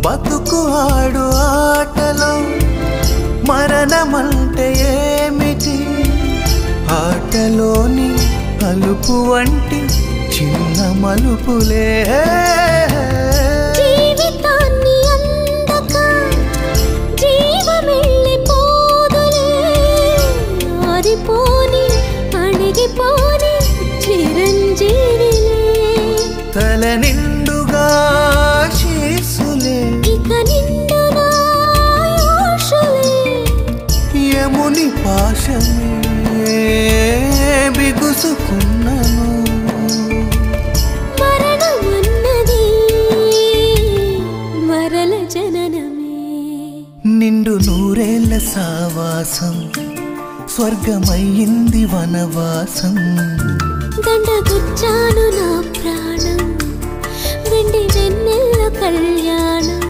బతుకు ఆడు ఆటలో మరణమంటే ఏమిటి ఆటలోని అలుపు వంటి చిన్న మలుపులే జీవితాన్ని అందక జీవమెళ్ళిపోదులే ఆరిపోని అణిగిపోని చిరంజీవిలే తల నిండుగా శీసులే ఇక నిండునా ఆశలే యముని పాశమే బిగుసుకున్నను మరణమన్నది మరల జననమే నిండు నూరేళ్ల సావాసం స్వర్గమయ్యింది వనవాసం దండగుచ్చాను నా ప్రాణం వెండి వెన్నెల్ల కళ్యాణం